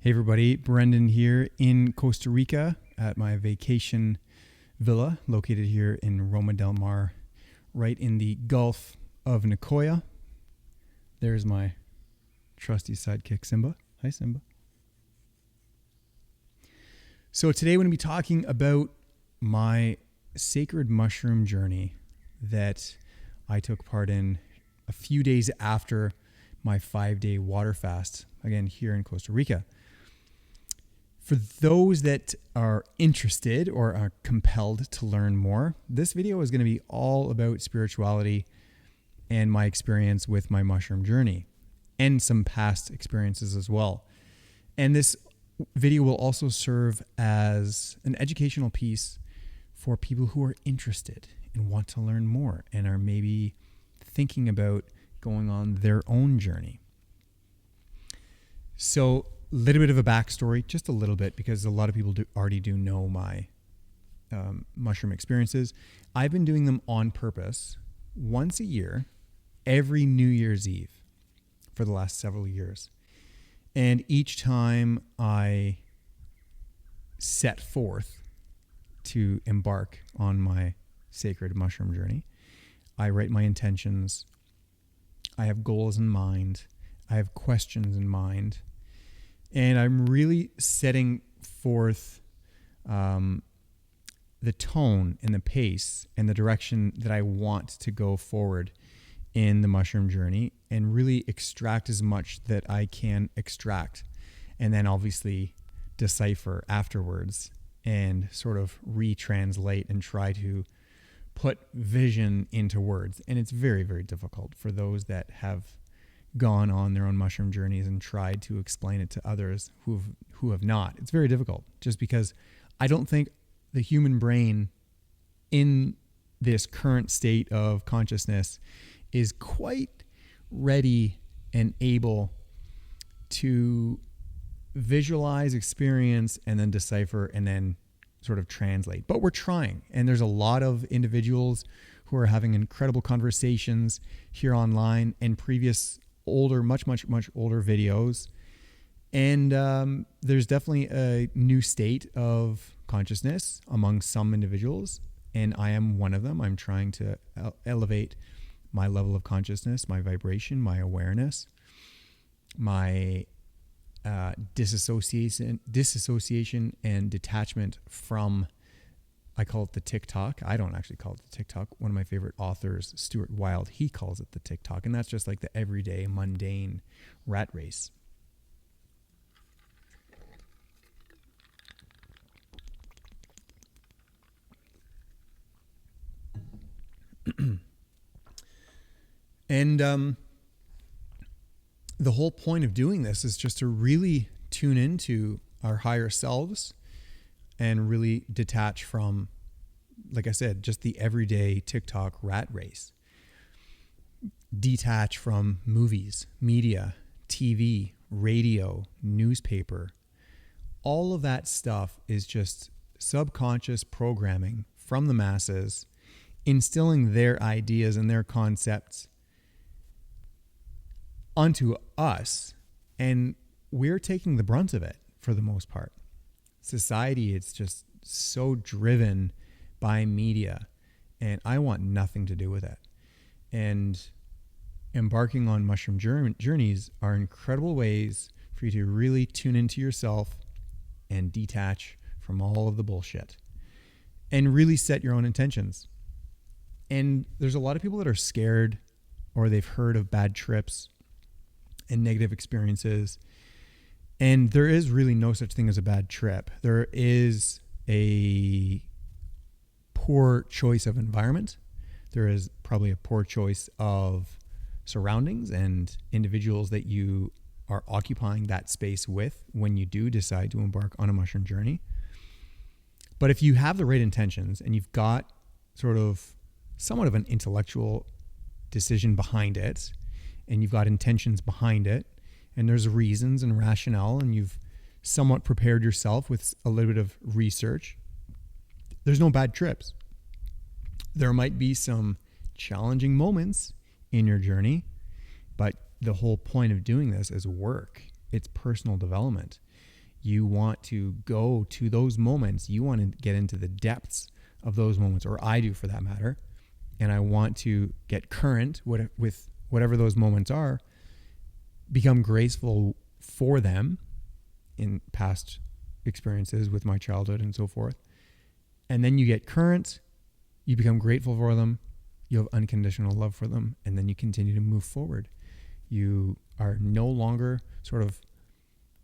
Hey everybody, Brendan here in Costa Rica at my vacation villa located here in Roma del Mar, right in the Gulf of Nicoya. There's my trusty sidekick Simba. Hi Simba. So today we're going to be talking about my sacred mushroom journey that I took part in a few days after my 5-day water fast, again here in Costa Rica. For those that are interested or are compelled to learn more, this video is going to be all about spirituality and my experience with my mushroom journey and some past experiences as well. And this video will also serve as an educational piece for people who are interested and want to learn more and are maybe thinking about going on their own journey. So, a little bit of a backstory, just a little bit, because a lot of people already know my mushroom experiences. I've been doing them on purpose once a year, every New Year's Eve for the last several years. And each time I set forth to embark on my sacred mushroom journey, I write my intentions. I have goals in mind. I have questions in mind. And I'm really setting forth the tone and the pace and the direction that I want to go forward in the mushroom journey and really extract as much that I can extract. And then obviously decipher afterwards and sort of retranslate and try to put vision into words. And it's very, very difficult for those that have gone on their own mushroom journeys and tried to explain it to others who have not. It's very difficult just because I don't think the human brain in this current state of consciousness is quite ready and able to visualize, experience, and then decipher and then sort of translate. But we're trying. And there's a lot of individuals who are having incredible conversations here online and previous older, much older videos. And there's definitely a new state of consciousness among some individuals. And I am one of them. I'm trying to elevate my level of consciousness, my vibration, my awareness, my disassociation and detachment from, I call it the TikTok. I don't actually call it the TikTok. One of my favorite authors, Stuart Wilde, he calls it the TikTok. And that's just like the everyday, mundane rat race. And the whole point of doing this is just to really tune into our higher selves and really detach from, like I said, just the everyday TikTok rat race. Detach from movies, media, TV, radio, newspaper. All of that stuff is just subconscious programming from the masses, instilling their ideas and their concepts onto us, and we're taking the brunt of it for the most part. Society, it's just so driven by media, and I want nothing to do with it. And embarking on mushroom journeys are incredible ways for you to really tune into yourself and detach from all of the bullshit and really set your own intentions. And there's a lot of people that are scared or they've heard of bad trips and negative experiences. And there is really no such thing as a bad trip. There is a poor choice of environment. There is probably a poor choice of surroundings and individuals that you are occupying that space with when you do decide to embark on a mushroom journey. But if you have the right intentions and you've got sort of somewhat of an intellectual decision behind it, and you've got intentions behind it, and there's reasons and rationale, and you've somewhat prepared yourself with a little bit of research, there's no bad trips. There might be some challenging moments in your journey, but the whole point of doing this is work. It's personal development. You want to go to those moments. You want to get into the depths of those moments, or I do for that matter. And I want to get current with whatever those moments are, become graceful for them in past experiences with my childhood and so forth. And then you get current, you become grateful for them, you have unconditional love for them, and then you continue to move forward. You are no longer sort of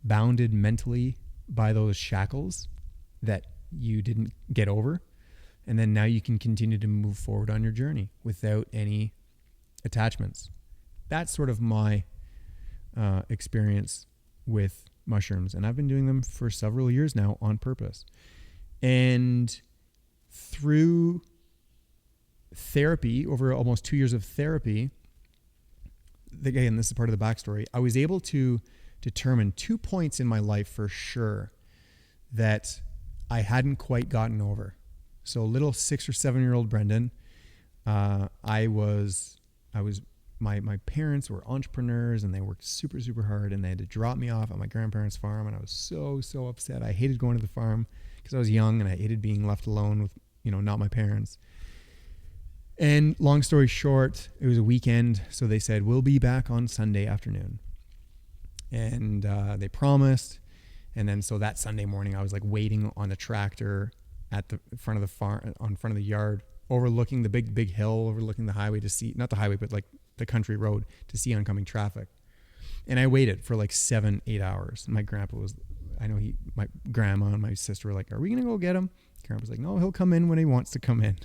bounded mentally by those shackles that you didn't get over. And then now you can continue to move forward on your journey without any attachments. That's sort of my experience with mushrooms. And I've been doing them for several years now on purpose. And through therapy, over almost 2 years of therapy, again, this is part of the backstory, I was able to determine 2 points in my life for sure that I hadn't quite gotten over. So little 6 or 7 year old Brendan, my parents were entrepreneurs and they worked super, super hard, and they had to drop me off at my grandparents' farm. And I was so upset. I hated going to the farm because I was young and I hated being left alone with, not my parents. And long story short, it was a weekend. So they said, we'll be back on Sunday afternoon. And they promised. And then so that Sunday morning, I was like waiting on the tractor at the front of the farm, on front of the yard, overlooking the big hill, overlooking the highway to see, not the highway, but like the country road to see oncoming traffic. And I waited for like 7-8 hours. My grandpa was, my grandma and my sister were like, are we going to go get him? Grandpa's like, no, he'll come in when he wants to come in.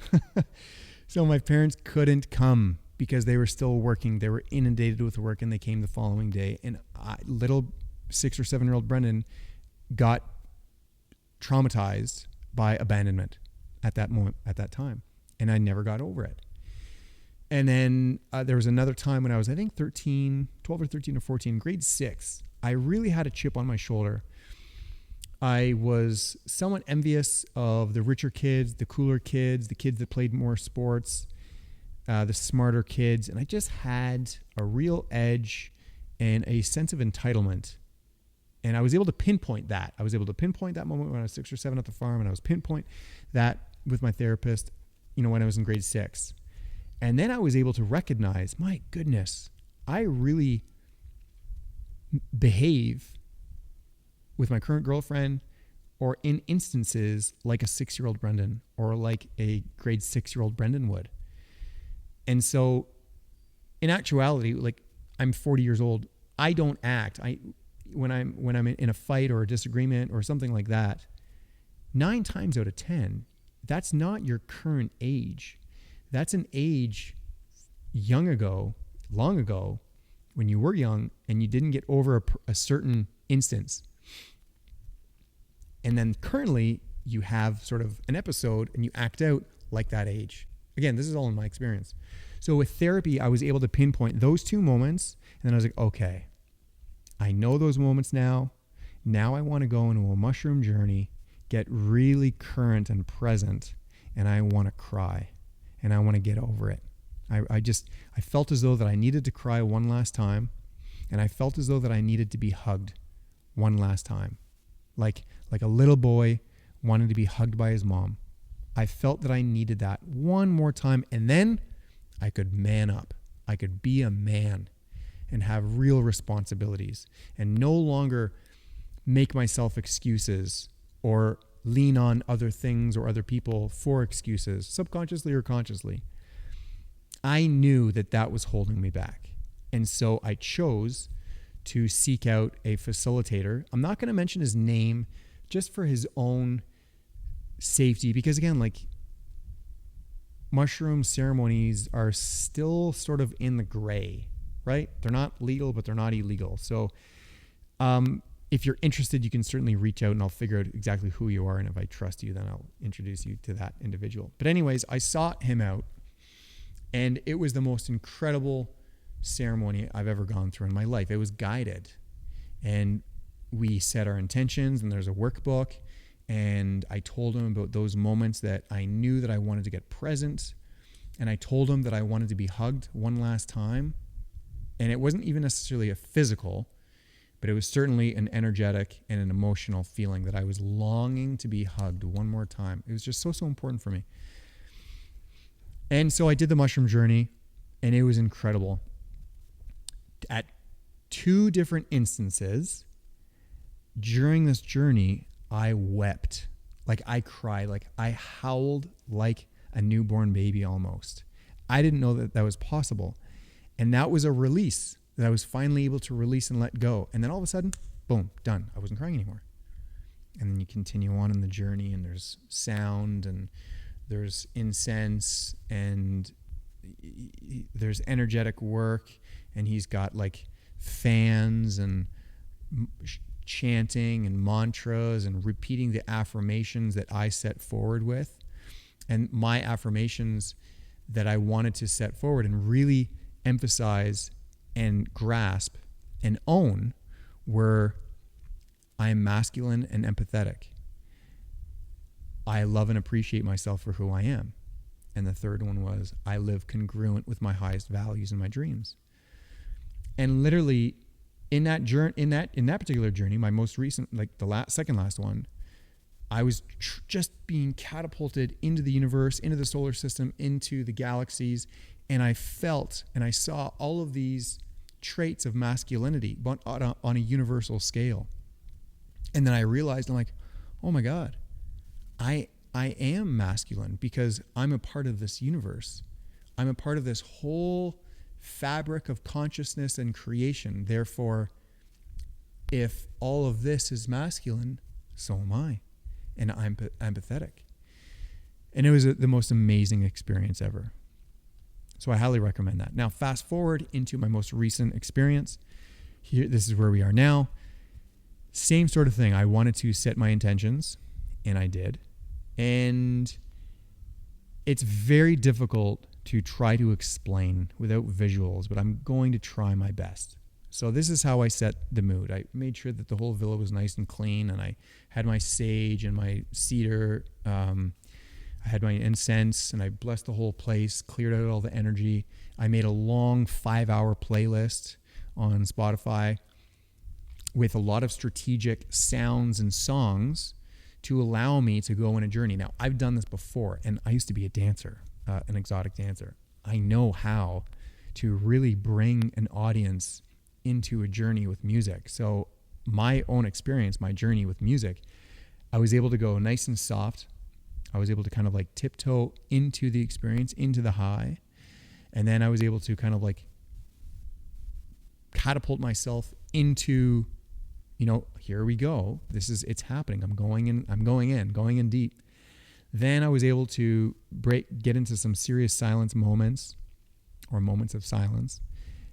So my parents couldn't come because they were still working. They were inundated with work, and they came the following day. And little 6 or 7 year old Brendan got traumatized by abandonment at that moment, at that time. And I never got over it. And then there was another time when I was, I think 12 or 13 or 14, grade 6. I really had a chip on my shoulder. I was somewhat envious of the richer kids, the cooler kids, the kids that played more sports, the smarter kids. And I just had a real edge and a sense of entitlement. And I was able to pinpoint that. I was able to pinpoint that moment when I was 6 or 7 at the farm, and I was pinpoint that with my therapist, when I was in grade 6. And then I was able to recognize, my goodness, I really behave with my current girlfriend, or in instances like a 6-year-old Brendan, or like a grade 6-year-old Brendan would. And so in actuality, like, I'm 40 years old. I don't act. When I'm in a fight or a disagreement or something like that, 9 times out of 10, that's not your current age. That's an age long ago, when you were young and you didn't get over a certain instance. And then currently you have sort of an episode and you act out like that age. Again, this is all in my experience. So with therapy, I was able to pinpoint those 2 moments, and then I was like, okay, I know those moments now. Now I want to go into a mushroom journey, get really current and present, and I want to cry, and I want to get over it. I felt as though that I needed to cry one last time, and I felt as though that I needed to be hugged one last time. Like a little boy wanted to be hugged by his mom. I felt that I needed that one more time, and then I could man up. I could be a man and have real responsibilities, and no longer make myself excuses or lean on other things or other people for excuses, subconsciously or consciously. I knew that was holding me back. And so I chose to seek out a facilitator. I'm not going to mention his name just for his own safety, because again, like, mushroom ceremonies are still sort of in the gray, right? They're not legal, but they're not illegal. So if you're interested, you can certainly reach out and I'll figure out exactly who you are. And if I trust you, then I'll introduce you to that individual. But anyways, I sought him out, and it was the most incredible ceremony I've ever gone through in my life. It was guided, and we set our intentions, and there's a workbook, and I told him about those moments that I knew that I wanted to get present, and I told him that I wanted to be hugged one last time. And it wasn't even necessarily a physical, but it was certainly an energetic and an emotional feeling that I was longing to be hugged one more time. It was just so important for me. And so I did the mushroom journey, and it was incredible. At 2 different instances during this journey, I wept. Like I cried, like I howled like a newborn baby almost. I didn't know that was possible. And that was a release, that I was finally able to release and let go. And then all of a sudden, boom, done. I wasn't crying anymore. And then you continue on in the journey, and there's sound, and there's incense, and there's energetic work, and he's got like fans and chanting and mantras and repeating the affirmations that I set forward with. And my affirmations that I wanted to set forward and really emphasize and grasp and own were: I am masculine and empathetic. I love and appreciate myself for who I am. And the third one was: I live congruent with my highest values and my dreams. And literally in that journey, in that particular journey, my most recent, like the second last one, I was just being catapulted into the universe, into the solar system, into the galaxies. And I felt and I saw all of these traits of masculinity, but on a universal scale. And then I realized, I'm like, oh my God, I am masculine because I'm a part of this universe. I'm a part of this whole fabric of consciousness and creation. Therefore, if all of this is masculine, so am I. And I'm empathetic. And it was the most amazing experience ever. So I highly recommend that. Now, fast forward into my most recent experience. Here, this is where we are now. Same sort of thing. I wanted to set my intentions, and I did. And it's very difficult to try to explain without visuals, but I'm going to try my best. So this is how I set the mood. I made sure that the whole villa was nice and clean, and I had my sage and my cedar. I had my incense, and I blessed the whole place, cleared out all the energy. I made a long 5-hour playlist on Spotify with a lot of strategic sounds and songs to allow me to go on a journey. Now, I've done this before, and I used to be a dancer, an exotic dancer. I know how to really bring an audience into a journey with music. So my own experience, my journey with music, I was able to go nice and soft. I was able to kind of like tiptoe into the experience, into the high. And then I was able to kind of like catapult myself into, here we go. It's happening. I'm going in deep. Then I was able to get into some serious silence moments or moments of silence.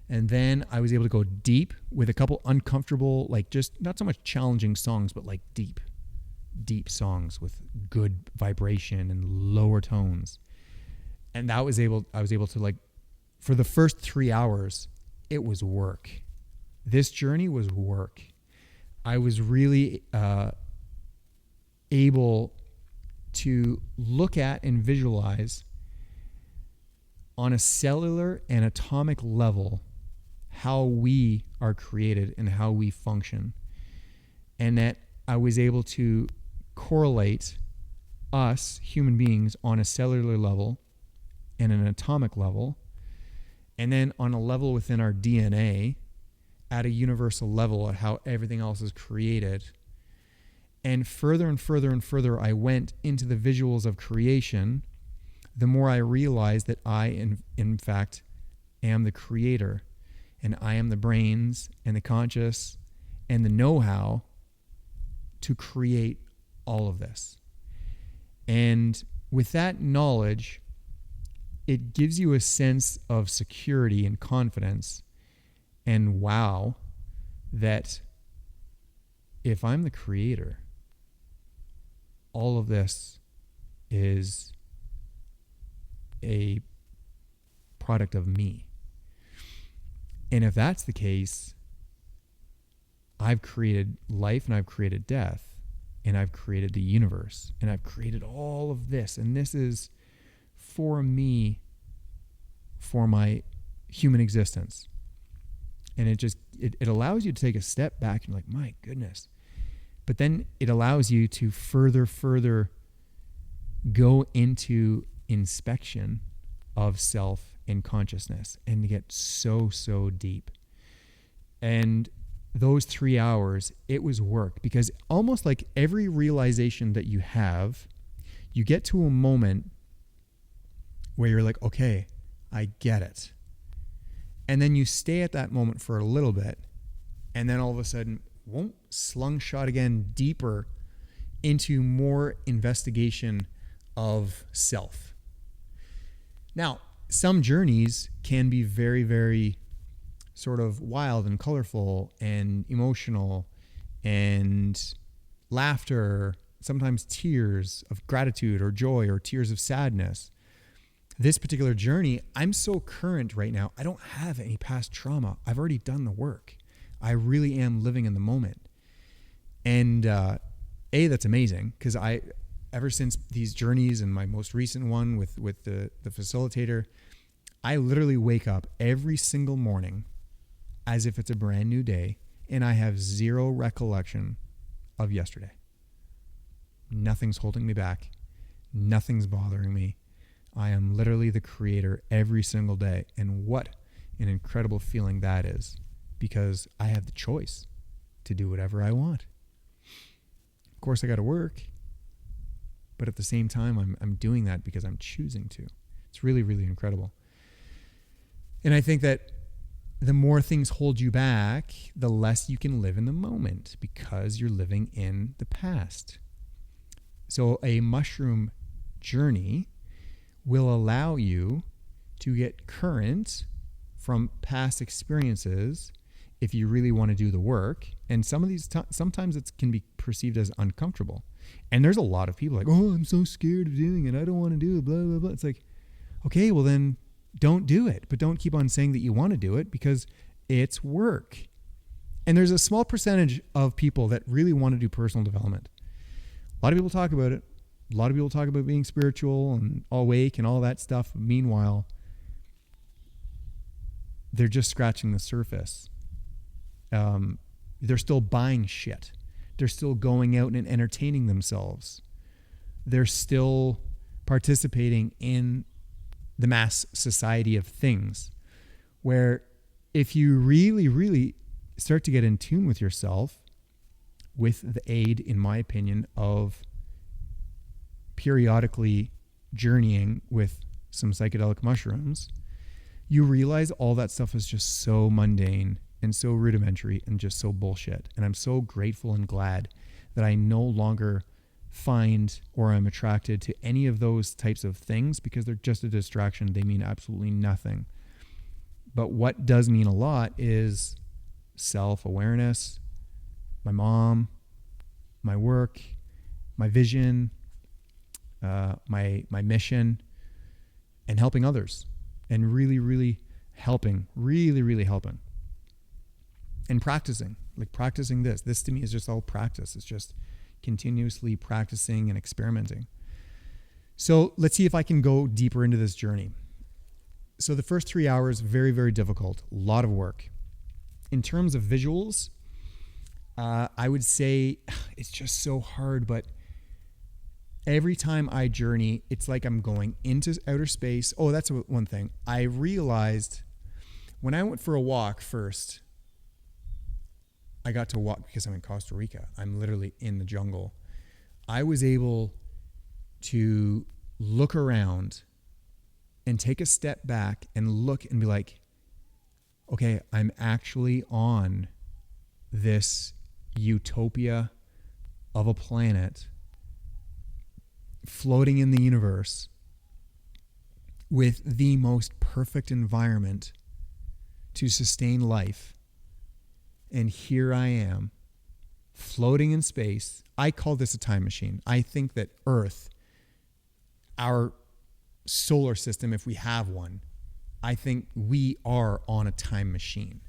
And then I was able to go deep with a couple uncomfortable, like just not so much challenging songs, but like deep songs with good vibration and lower tones. And I was able to, like, for the first 3 hours, it was work. This journey was work. I was really able to look at and visualize on a cellular and atomic level how we are created and how we function. And that I was able to correlate us, human beings, on a cellular level and an atomic level, and then on a level within our DNA at a universal level at how everything else is created. And further and further and further I went into the visuals of creation, the more I realized that I, in fact, am the creator, and I am the brains and the conscious and the know-how to create all of this. And with that knowledge, it gives you a sense of security and confidence and wow, that if I'm the creator, all of this is a product of me. And if that's the case, I've created life and I've created death and I've created the universe and I've created all of this. And this is for me, for my human existence. And it it allows you to take a step back and you're like, my goodness. But then it allows you to further go into inspection of self and consciousness and to get so deep. And those 3 hours, it was work, because almost like every realization that you have, you get to a moment where you're like, okay, I get it. And then you stay at that moment for a little bit, and then all of a sudden, slingshot again deeper into more investigation of self. Now, some journeys can be very, very sort of wild and colorful and emotional and laughter, sometimes tears of gratitude or joy or tears of sadness. This particular journey, I'm so current right now. I don't have any past trauma. I've already done the work. I really am living in the moment. And that's amazing, because ever since these journeys and my most recent one with the facilitator, I literally wake up every single morning as if it's a brand new day, and I have zero recollection of yesterday. Nothing's holding me back. Nothing's bothering me. I am literally the creator every single day. And what an incredible feeling that is, because I have the choice to do whatever I want. Of course, I got to work, but at the same time, I'm doing that because I'm choosing to. It's really, really incredible. And I think that the more things hold you back, the less you can live in the moment, because you're living in the past. So a mushroom journey will allow you to get current from past experiences if you really want to do the work. And some of these sometimes it can be perceived as uncomfortable. And there's a lot of people like, oh, I'm so scared of doing it. I don't want to do it, blah, blah, blah. It's like, okay, well then don't do it. But don't keep on saying that you want to do it, because it's work. And there's a small percentage of people that really want to do personal development. A lot of people talk about it. A lot of people talk about being spiritual and awake and all that stuff. Meanwhile, they're just scratching the surface. They're still buying shit. They're still going out and entertaining themselves. They're still participating in the mass society of things, where if you really, really start to get in tune with yourself, with the aid, in my opinion, of periodically journeying with some psychedelic mushrooms, you realize all that stuff is just so mundane and so rudimentary and just so bullshit. And I'm so grateful and glad that I no longer find or I'm attracted to any of those types of things, because they're just a distraction. They mean absolutely nothing. But what does mean a lot is self-awareness, my mom, my work, my vision, my mission, and helping others, and really, really helping, really helping, and practicing this. This to me is just all practice. It's just continuously practicing and experimenting. So let's see if I can go deeper into this journey. So the first 3 hours, very, very difficult, a lot of work. In terms of visuals, I would say it's just so hard, but every time I journey, it's like I'm going into outer space. Oh, that's one thing. I realized when I went for a walk first, I got to walk because I'm in Costa Rica. I'm literally in the jungle. I was able to look around and take a step back and look and be like, okay, I'm actually on this utopia of a planet floating in the universe with the most perfect environment to sustain life. And here I am, floating in space. I call this a time machine. I think that Earth, our solar system, if we have one, I think we are on a time machine,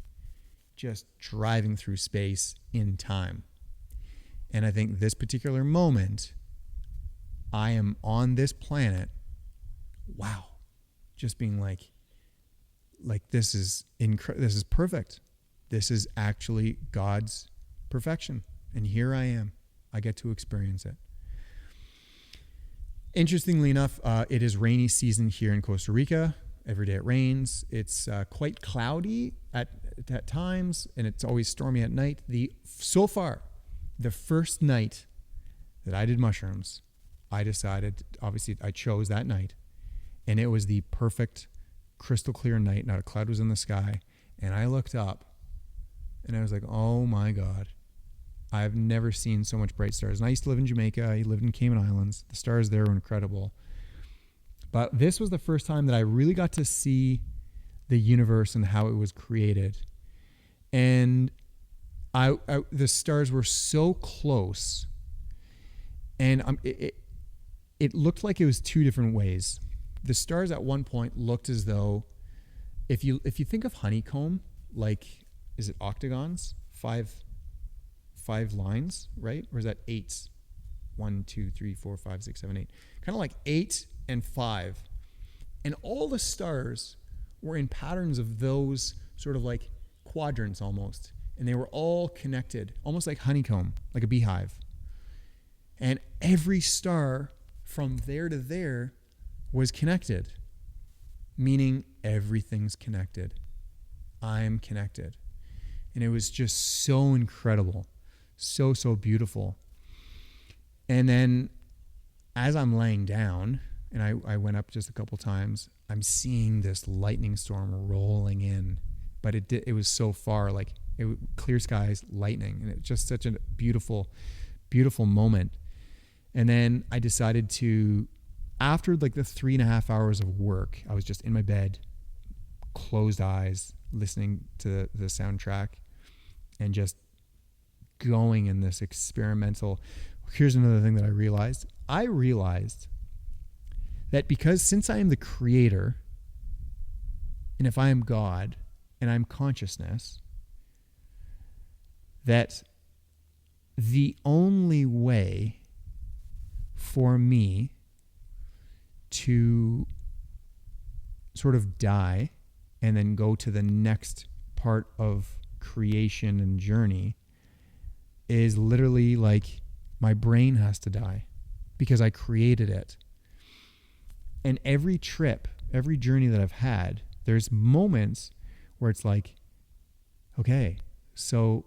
just driving through space in time. And I think this particular moment, I am on this planet, wow, just being like this is this is perfect. this is actually God's perfection. And here I am. I get to experience it. Interestingly enough, it is rainy season here in Costa Rica. Every day it rains. It's quite cloudy at times, and it's always stormy at night. So far, the first night that I did mushrooms, I decided, obviously I chose that night, and it was the perfect crystal clear night. Not a cloud was in the sky. And I looked up and I was like, oh my God, I've never seen so much bright stars. And I used to live in Jamaica. I lived in Cayman Islands. The stars there were incredible. But this was the first time that I really got to see the universe and how it was created. And the stars were so close. And it looked like it was two different ways. The stars at one point looked as though, if you think of honeycomb, like, is it octagons? Five lines, right? Or is that eights? 1, 2, 3, 4, 5, 6, 7, 8. Kind of like 8 and 5. And all the stars were in patterns of those sort of like quadrants almost. And they were all connected, almost like honeycomb, like a beehive. And every star from there to there was connected, meaning everything's connected. I'm connected. And it was just so incredible, so beautiful. And then as I'm laying down, and I went up just a couple times, I'm seeing this lightning storm rolling in, but it was so far, like clear skies, lightning, and it was just such a beautiful, beautiful moment. And then I decided to, after like the 3.5 hours of work, I was just in my bed, closed eyes, listening to the soundtrack and just going in this experimental. Here's another thing that I realized. I realized that because since I am the creator, and if I am God and I'm consciousness, that the only way for me to sort of die and then go to the next part of creation and journey is literally like my brain has to die because I created it. And every trip, every journey that I've had, there's moments where it's like, okay, so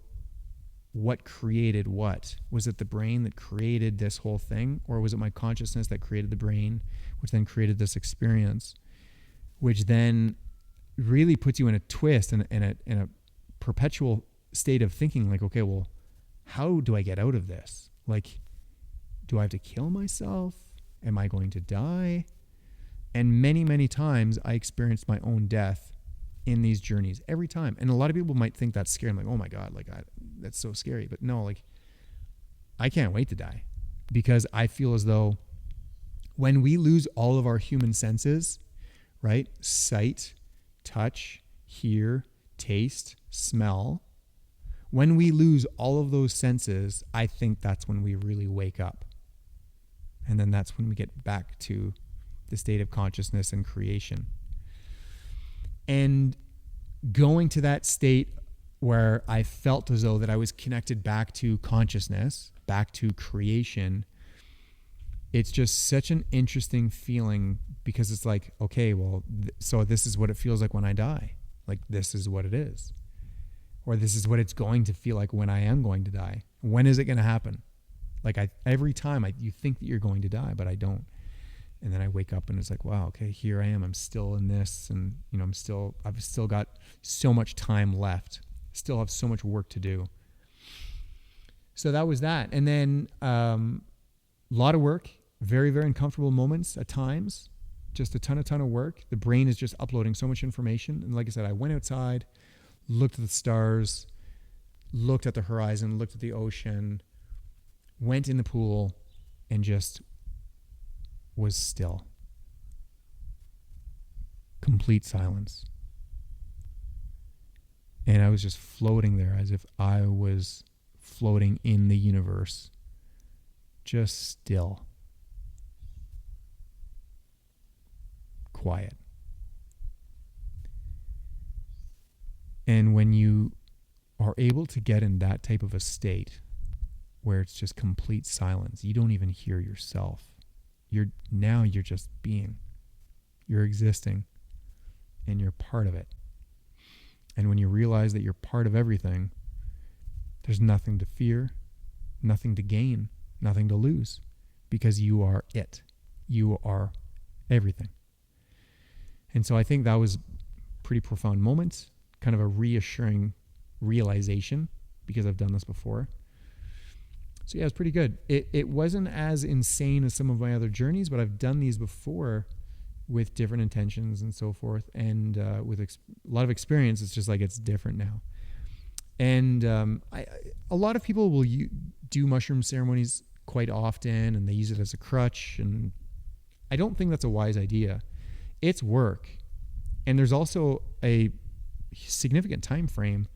what created what? Was it the brain that created this whole thing? Or was it my consciousness that created the brain, which then created this experience, which then really puts you in a twist and in a perpetual state of thinking like, okay, well, how do I get out of this? Like, do I have to kill myself? Am I going to die? And many, many times I experienced my own death in these journeys every time. And a lot of people might think that's scary. I'm like, oh my God, like that's so scary. But no, like I can't wait to die because I feel as though when we lose all of our human senses, right? Sight, touch, hear, taste, smell. When we lose all of those senses, I think that's when we really wake up. And then that's when we get back to the state of consciousness and creation. And going to that state where I felt as though that I was connected back to consciousness, back to creation, it's just such an interesting feeling because it's like, okay, well, so this is what it feels like when I die. Like, this is what it is. Or this is what it's going to feel like when I am going to die. When is it going to happen? Like every time you think that you're going to die, but I don't. And then I wake up and it's like, wow, okay, here I am. I'm still in this. And, you know, I've still got so much time left. Still have so much work to do. So that was that. And then a lot of work, very, very uncomfortable moments at times, just a ton of work. The brain is just uploading so much information. And like I said, I went outside, looked at the stars, looked at the horizon, looked at the ocean, went in the pool, and just was still. Complete silence. And I was just floating there as if I was floating in the universe, just still. Quiet. And when you are able to get in that type of a state where it's just complete silence. You don't even hear yourself. You're just being. You're existing, and you're part of it. And when you realize that you're part of everything, there's nothing to fear, nothing to gain, nothing to lose, because you are it. You are everything. And so I think that was a pretty profound moment, kind of a reassuring realization, because I've done this before. So yeah, it's pretty good. It wasn't as insane as some of my other journeys, but I've done these before with different intentions and so forth. And with a lot of experience, it's just like it's different now. And a lot of people will do mushroom ceremonies quite often, and they use it as a crutch. And I don't think that's a wise idea. It's work. And there's also a significant time frame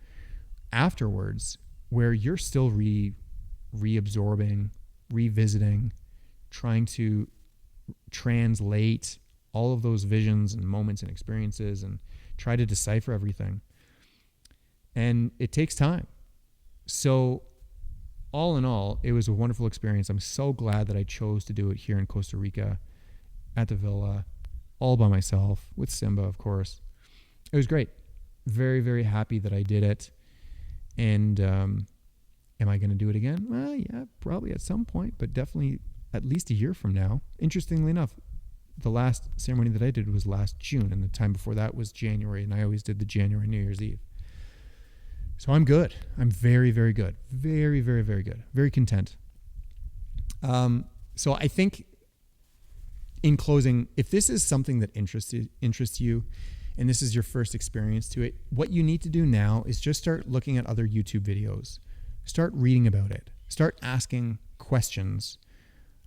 afterwards where you're still reabsorbing, revisiting, trying to translate all of those visions and moments and experiences and try to decipher everything. And it takes time. So all in all, it was a wonderful experience. I'm so glad that I chose to do it here in Costa Rica at the villa, all by myself, with Simba, of course. It was great. Very, very happy that I did it. And am I going to do it again? Well, yeah, probably at some point, but definitely at least a year from now. Interestingly enough, the last ceremony that I did was last June, and the time before that was January, and I always did the January New Year's Eve. So I'm good. I'm very, very good. Very, very, very good. Very content. So I think in closing, if this is something that interests you, and this is your first experience to it, what you need to do now is just start looking at other YouTube videos. Start reading about it. Start asking questions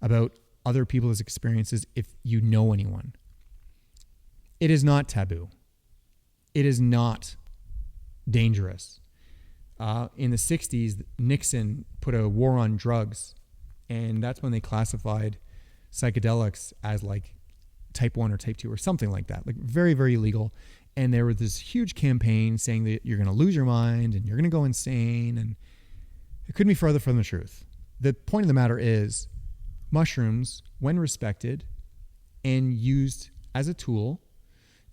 about other people's experiences if you know anyone. It is not taboo. It is not dangerous. In the 60s, Nixon put a war on drugs, and that's when they classified psychedelics as like type 1 or type 2 or something like that, like very, very illegal. And there was this huge campaign saying that you're going to lose your mind and you're going to go insane, and it couldn't be further from the truth. The point of the matter is mushrooms, when respected and used as a tool,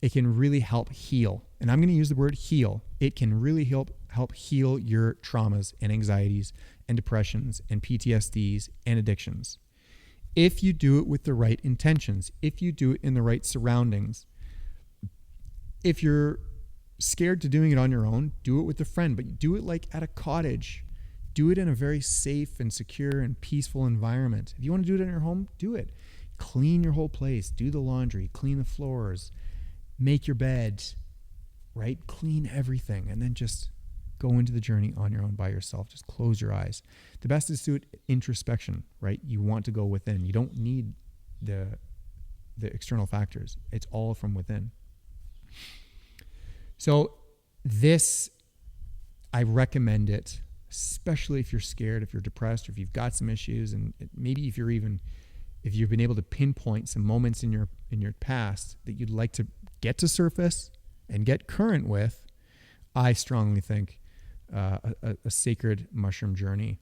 it can really help heal. And I'm going to use the word heal. It can really help heal your traumas and anxieties and depressions and PTSDs and addictions. If you do it with the right intentions, if you do it in the right surroundings. If you're scared to doing it on your own, do it with a friend, but do it like at a cottage. Do it in a very safe and secure and peaceful environment. If you want to do it in your home, do it. Clean your whole place. Do the laundry. Clean the floors. Make your bed. Right? Clean everything. And then just go into the journey on your own by yourself. Just close your eyes. The best is to do it introspection, right? You want to go within. You don't need the external factors. It's all from within. So this, I recommend it, especially if you're scared, if you're depressed, or if you've got some issues, and maybe if you've been able to pinpoint some moments in your past that you'd like to get to surface and get current with. I strongly think a sacred mushroom journey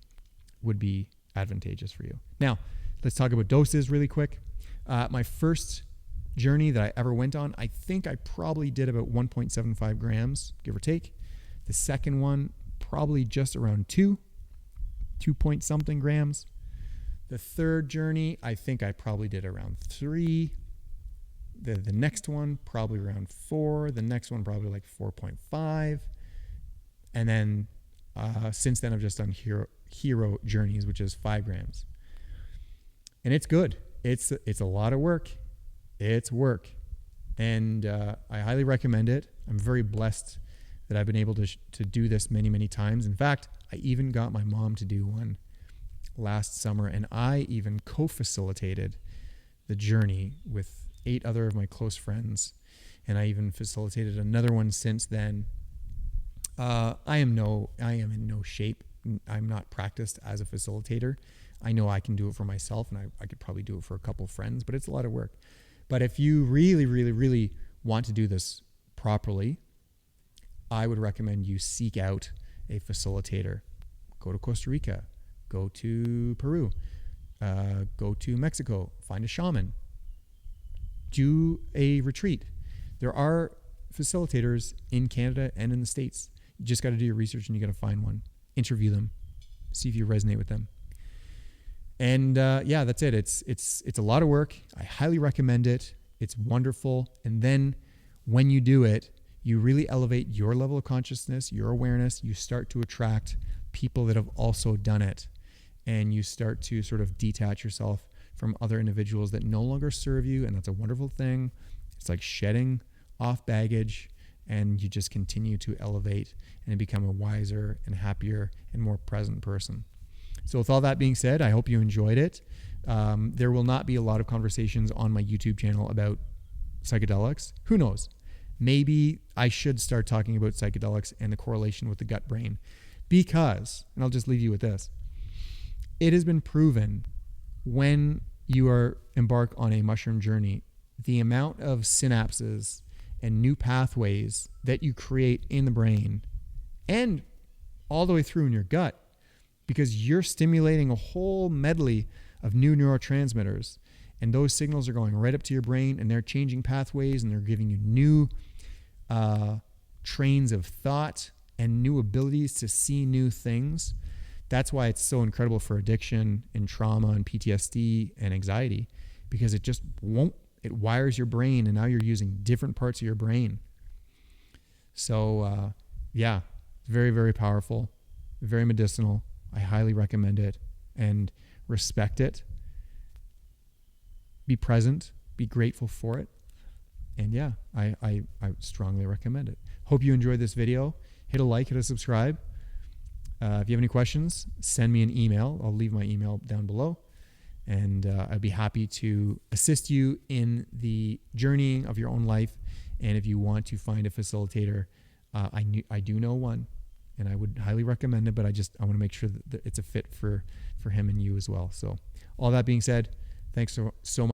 would be advantageous for you. Now, let's talk about doses really quick. My first journey that I ever went on, I think I probably did about 1.75 grams, give or take. The second one, probably just around 2 point something grams. The third journey, I think I probably did around 3. The next one, probably around 4. The next one, probably like 4.5. And then since then, I've just done hero journeys, which is 5 grams. And it's good. It's a lot of work. It's work. And I highly recommend it. I'm very blessed that I've been able to do this many, many times. In fact, I even got my mom to do one last summer, and I even co-facilitated the journey with 8 other of my close friends, and I even facilitated another one since then. I am in no shape. I'm not practiced as a facilitator. I know I can do it for myself, and I could probably do it for a couple of friends, but it's a lot of work. But if you really, really, really want to do this properly, I would recommend you seek out a facilitator. Go to Costa Rica, go to Peru, go to Mexico, find a shaman, do a retreat. There are facilitators in Canada and in the States. You just got to do your research and you got to find one, interview them, see if you resonate with them. And yeah, that's it. It's a lot of work. I highly recommend it. It's wonderful. And then when you do it, you really elevate your level of consciousness, your awareness. You start to attract people that have also done it. And you start to sort of detach yourself from other individuals that no longer serve you. And that's a wonderful thing. It's like shedding off baggage, and you just continue to elevate and become a wiser and happier and more present person. So with all that being said, I hope you enjoyed it. There will not be a lot of conversations on my YouTube channel about psychedelics. Who knows? Maybe I should start talking about psychedelics and the correlation with the gut brain, because, and I'll just leave you with this, it has been proven when you are embark on a mushroom journey, the amount of synapses and new pathways that you create in the brain and all the way through in your gut, because you're stimulating a whole medley of new neurotransmitters, and those signals are going right up to your brain, and they're changing pathways, and they're giving you new trains of thought and new abilities to see new things. That's why it's so incredible for addiction and trauma and PTSD and anxiety, because it just won't. It wires your brain, and now you're using different parts of your brain. So, yeah, very, very powerful, very medicinal. I highly recommend it, and respect it. Be present, be grateful for it. And yeah, I strongly recommend it. Hope you enjoyed this video. Hit a like, hit a subscribe. If you have any questions, send me an email. I'll leave my email down below. And I'd be happy to assist you in the journeying of your own life. And if you want to find a facilitator, I do know one, and I would highly recommend it, but I want to make sure that it's a fit for him and you as well. So all that being said, thanks so much.